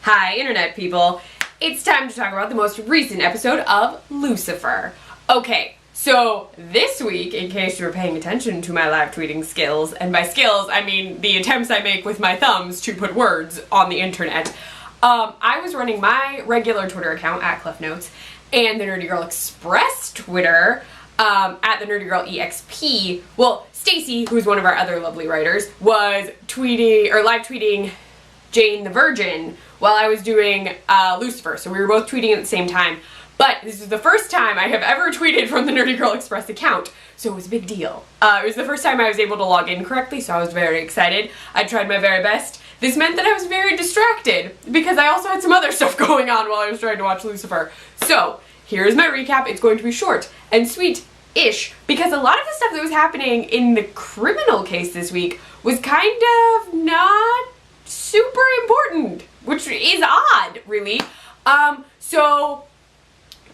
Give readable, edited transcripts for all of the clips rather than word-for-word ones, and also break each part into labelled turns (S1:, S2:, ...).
S1: Hi, Internet people. It's time to talk about the most recent episode of Lucifer. Okay, so this week, in case you were paying attention to my live tweeting skills, and by skills, I mean the attempts I make with my thumbs to put words on the internet, I was running my regular Twitter account at Kleffnotes, and the Nerdy Girl Express Twitter at the Nerdy Girl EXP. Well, Stacy, who's one of our other lovely writers, was tweeting, or live tweeting Jane the Virgin while I was doing Lucifer, so we were both tweeting at the same time. But this is the first time I have ever tweeted from the Nerdy Girl Express account, so it was a big deal. It was the first time I was able to log in correctly, so I was very excited. I tried my very best. This meant that I was very distracted, because I also had some other stuff going on while I was trying to watch Lucifer. So, here's my recap. It's going to be short and sweet-ish, because a lot of the stuff that was happening in the criminal case this week was kind of not super important, which is odd, really. So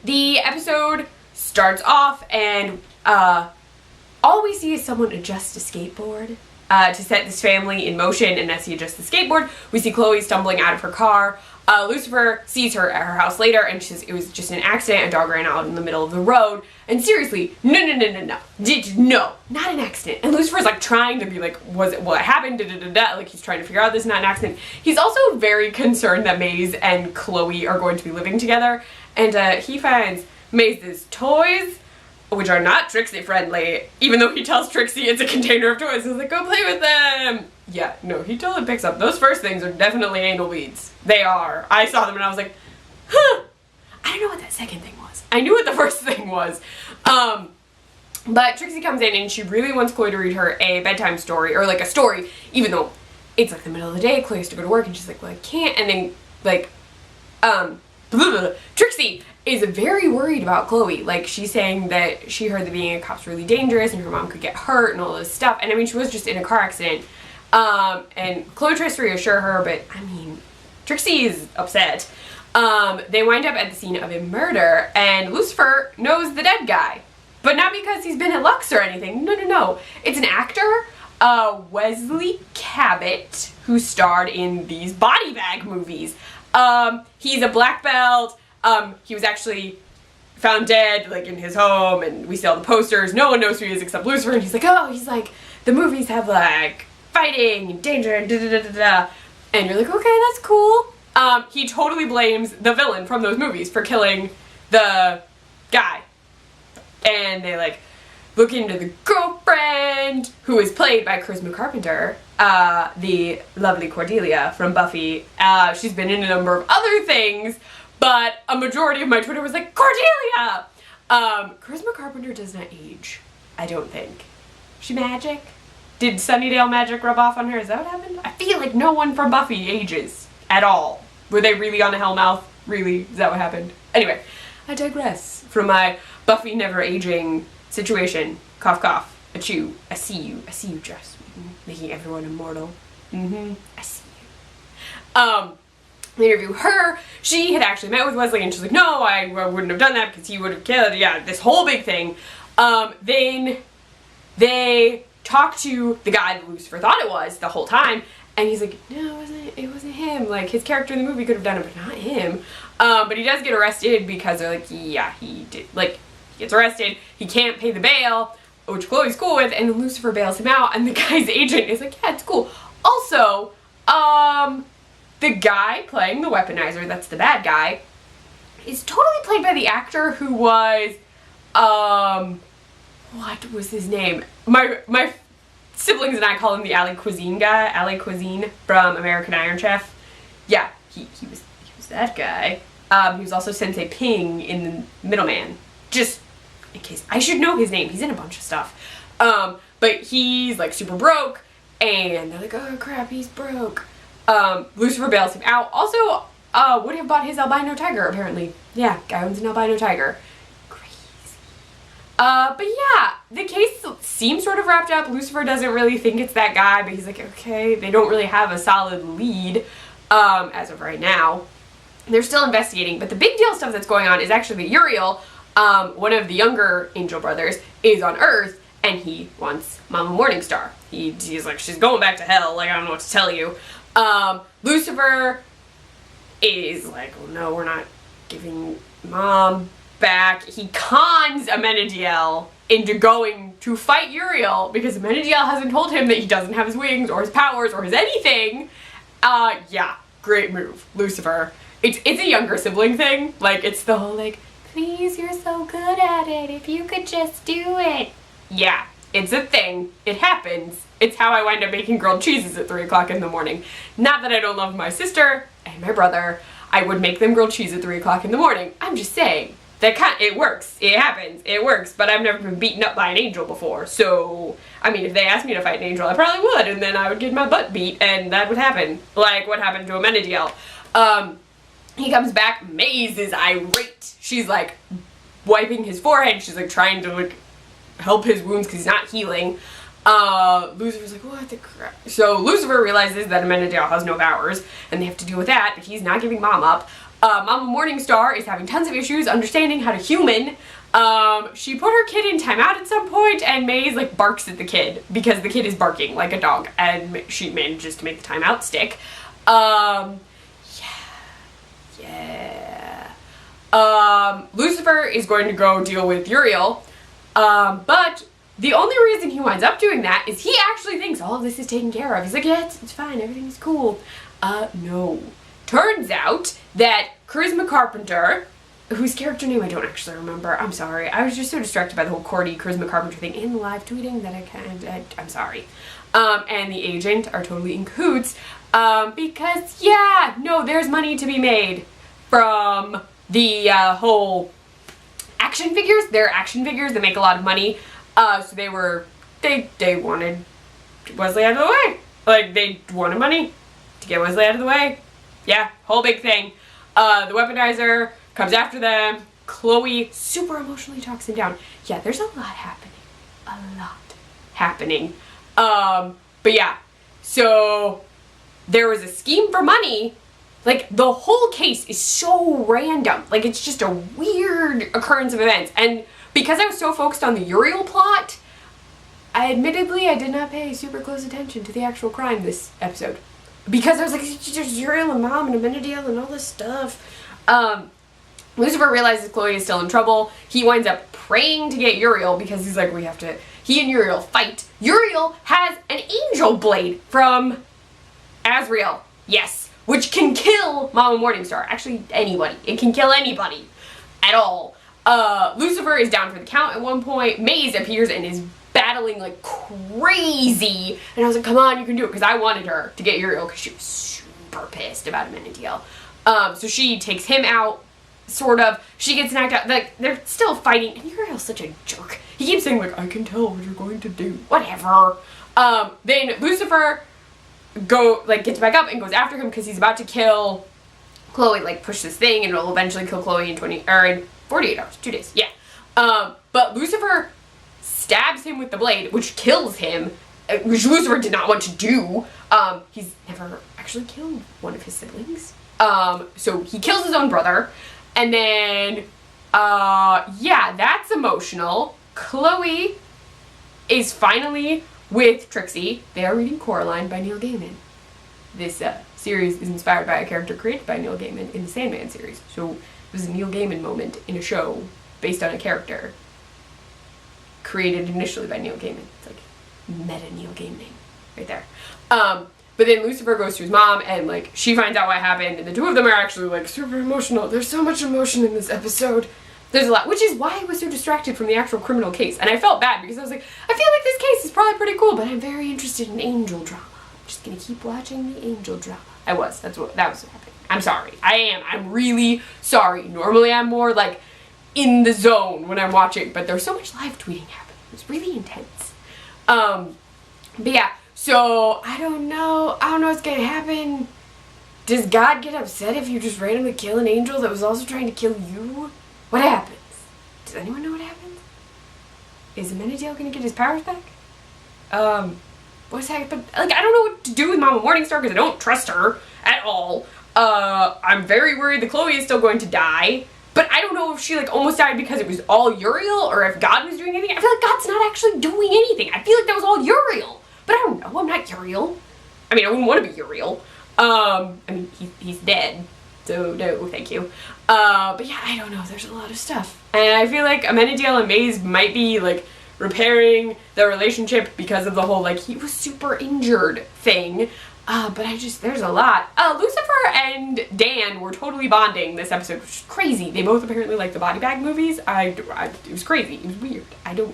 S1: the episode starts off and all we see is someone adjust a skateboard to set this family in motion, and as he adjusts the skateboard, we see Chloe stumbling out of her car. Lucifer sees her at her house later, and she says it was just an accident, a dog ran out in the middle of the road, and seriously, no, not an accident. And Lucifer's like trying to be like, was it what happened, like he's trying to figure out this is not an accident. He's also very concerned that Maze and Chloe are going to be living together, and he finds Maze's toys, which are not Trixie friendly, even though he tells Trixie it's a container of toys. He's like, go play with them. Yeah, no, he totally picks up. Those first things are definitely anal beads. They are. I saw them and I was like, huh. I don't know what that second thing was. I knew what the first thing was. But Trixie comes in and she really wants Chloe to read her a bedtime story, or like a story, even though it's like the middle of the day, Chloe has to go to work, and she's like, well, I can't. And then, like, Trixie is very worried about Chloe. Like, she's saying that she heard that being a cop's really dangerous and her mom could get hurt and all this stuff. And I mean, she was just in a car accident. And Chloe tries to reassure her, but I mean, Trixie is upset. They wind up at the scene of a murder, and Lucifer knows the dead guy. But not because he's been at Lux or anything. No. It's an actor, Wesley Cabot, who starred in these body bag movies. He's a black belt. He was actually found dead, like, in his home, and we see all the posters. No one knows who he is except Lucifer, and he's like, oh, he's like, the movies have, like, fighting and danger and da-da-da-da-da. And you're like, okay, that's cool. He totally blames the villain from those movies for killing the guy. And they, like, look into the girlfriend, who is played by Charisma Carpenter, the lovely Cordelia from Buffy. She's been in a number of other things, but a majority of my Twitter was like, Cordelia! Charisma Carpenter does not age, I don't think. She magic? Did Sunnydale magic rub off on her? Is that what happened? I feel like no one from Buffy ages at all. Were they really on a Hellmouth? Really? Is that what happened? Anyway, I digress from my Buffy never aging situation. Cough, cough. Achoo. I see you, Joss Whedon, making everyone immortal. I see you. They interview her. She had actually met with Wesley, and she's like, no, I wouldn't have done that because he would have killed, yeah, this whole big thing. Then they talk to the guy that Lucifer thought it was the whole time, and he's like, no, it wasn't him. Like, his character in the movie could have done it, but not him. But he does get arrested because they're like, yeah, he did. Like, he gets arrested, he can't pay the bail, which Chloe's cool with, and then Lucifer bails him out, and the guy's agent is like, yeah, it's cool. Also, the guy playing the weaponizer, that's the bad guy, is totally played by the actor who was, what was his name? My siblings and I call him the Ali Cuisine guy, Ali Cuisine from American Iron Chef. Yeah, he was that guy. He was also Sensei Ping in The Middleman. Just in case, I should know his name. He's in a bunch of stuff. But he's like super broke, and they're like, oh crap, he's broke. Lucifer bails him out. Also, would have bought his albino tiger, apparently. Yeah, guy owns an albino tiger. But yeah, the case seems sort of wrapped up. Lucifer doesn't really think it's that guy, but he's like, okay, they don't really have a solid lead, as of right now. They're still investigating, but the big deal stuff that's going on is actually that Uriel, one of the younger Angel brothers, is on Earth, and he wants Mama Morningstar. He's like, she's going back to hell, like, I don't know what to tell you. Lucifer is like, oh no, we're not giving Mom back. He cons Amenadiel into going to fight Uriel because Amenadiel hasn't told him that he doesn't have his wings or his powers or his anything. Yeah, great move, Lucifer. It's a younger sibling thing. Like, it's the whole like, please, you're so good at it. If you could just do it. Yeah, it's a thing. It happens. It's how I wind up making grilled cheeses at 3 o'clock in the morning. Not that I don't love my sister and my brother. I would make them grilled cheese at 3 o'clock in the morning. I'm just saying. It works. It happens. It works. But I've never been beaten up by an angel before. So, I mean, if they asked me to fight an angel, I probably would. And then I would get my butt beat. And that would happen. Like what happened to Amenadiel. He comes back. Maze is irate. She's like wiping his forehead. She's like trying to like help his wounds because he's not healing. Lucifer's like, what the crap? So Lucifer realizes that Amenadiel has no powers. And they have to deal with that. But he's not giving Mom up. Mama Morningstar is having tons of issues understanding how to human. She put her kid in timeout at some point, and Maze like barks at the kid because the kid is barking like a dog, and she manages to make the timeout stick. Lucifer is going to go deal with Uriel, but the only reason he winds up doing that is he actually thinks all of this is taken care of. He's like, yeah, it's fine, everything's cool. No. Turns out that Charisma Carpenter, whose character name I don't actually remember, I'm sorry, I was just so distracted by the whole Cordy Charisma Carpenter thing in the live tweeting that I'm sorry. And the agent are totally in cahoots, because, yeah, no, there's money to be made from the whole action figures. They're action figures that make a lot of money, so they wanted Wesley out of the way. Like, they wanted money to get Wesley out of the way. Yeah, whole big thing. The weaponizer comes after them. Chloe super emotionally talks him down. Yeah, there's a lot happening. A lot happening. But yeah, so there was a scheme for money. Like, the whole case is so random. Like, it's just a weird occurrence of events. And because I was so focused on the Uriel plot, I did not pay super close attention to the actual crime this episode. Because I was like, there's Uriel and Mom and Amenadiel and all this stuff. Lucifer realizes Chloe is still in trouble. He winds up praying to get Uriel because he's like, he and Uriel fight. Uriel has an angel blade from Azrael. Yes. Which can kill Mama Morningstar. Actually, anybody. It can kill anybody. At all. Lucifer is down for the count at one point. Maze appears and is battling like crazy, and I was like, come on, you can do it, because I wanted her to get Uriel because she was super pissed about Amenadiel. So she takes him out, sort of. She gets knocked out. Like, they're still fighting, and Uriel's such a jerk. He keeps saying like, I can tell what you're going to do. Whatever. Then Lucifer gets back up and goes after him because he's about to kill Chloe, like push this thing, and it'll eventually kill Chloe in 48 hours, 2 days. Yeah. But Lucifer stabs him with the blade, which kills him, which Lucifer did not want to do. He's never actually killed one of his siblings. So he kills his own brother, and then, yeah, that's emotional. Chloe is finally with Trixie. They are reading Coraline by Neil Gaiman. This series is inspired by a character created by Neil Gaiman in the Sandman series. So it was a Neil Gaiman moment in a show based on a character created initially by Neil Gaiman. It's like meta Neil Gaiman right there. But then Lucifer goes to his mom, and like she finds out what happened, and the two of them are actually like super emotional. There's so much emotion in this episode. There's a lot, which is why I was so distracted from the actual criminal case. And I felt bad because I was like, I feel like this case is probably pretty cool, but I'm very interested in angel drama. I'm just gonna keep watching the angel drama. That was what happening. I'm sorry. I'm really sorry. Normally I'm more like in the zone when I'm watching, but there's so much live tweeting happening. It's really intense. But yeah, so I don't know what's gonna happen. Does God get upset if you just randomly kill an angel that was also trying to kill you? What happens? Does anyone know what happens? Is Amenadiel gonna get his powers back? What's happening? Like, I don't know what to do with Mama Morningstar because I don't trust her at all. I'm very worried that Chloe is still going to die. But I don't know if she, like, almost died because it was all Uriel or if God was doing anything. I feel like God's not actually doing anything. I feel like that was all Uriel. But I don't know. I'm not Uriel. I mean, I wouldn't want to be Uriel. I mean, he's dead. So no, thank you. But yeah, I don't know. There's a lot of stuff. And I feel like Amenadiel and Maze might be like repairing their relationship because of the whole like he was super injured thing. But there's a lot. Lucifer and Dan were totally bonding this episode, which is crazy. They both apparently like the body bag movies. It was crazy. It was weird. It was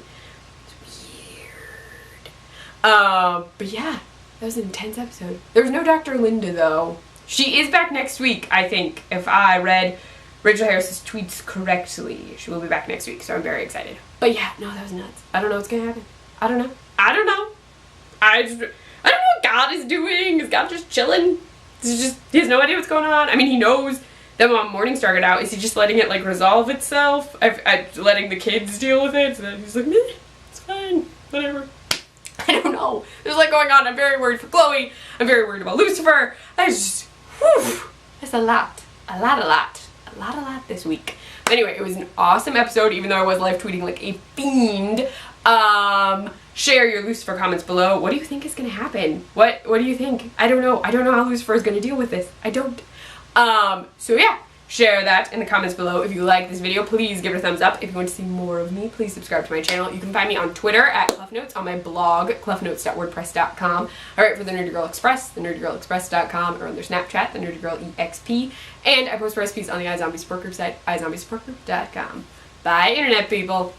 S1: weird. But yeah, that was an intense episode. There was no Dr. Linda though. She is back next week, I think, if I read Rachel Harris's tweets correctly. She will be back next week, so I'm very excited. But yeah, no, that was nuts. I don't know what's gonna happen. I don't know. I don't know what God is doing. Is God just chilling? He has no idea what's going on. I mean, he knows that Morningstar got out. Is he just letting it like resolve itself? Letting the kids deal with it? So he's like, meh, it's fine, whatever. I don't know. There's a lot going on. I'm very worried for Chloe. I'm very worried about Lucifer. That's a lot this week. But anyway, it was an awesome episode, even though I was live tweeting like a fiend. Share your Lucifer comments below. What do you think is gonna happen? What do you think? I don't know. I don't know how Lucifer is gonna deal with this. I don't. So yeah, share that in the comments below. If you like this video, please give it a thumbs up. If you want to see more of me, please subscribe to my channel. You can find me on Twitter at Kleffnotes, on my blog, kleffnotes.wordpress.com. I write for the Nerdy Girl Express, thenerdygirlexpress.com, or on their Snapchat, the Nerdy Girl EXP. And I post recipes on the iZombie support group site, iZombieSupportGroup.com. Bye, internet people.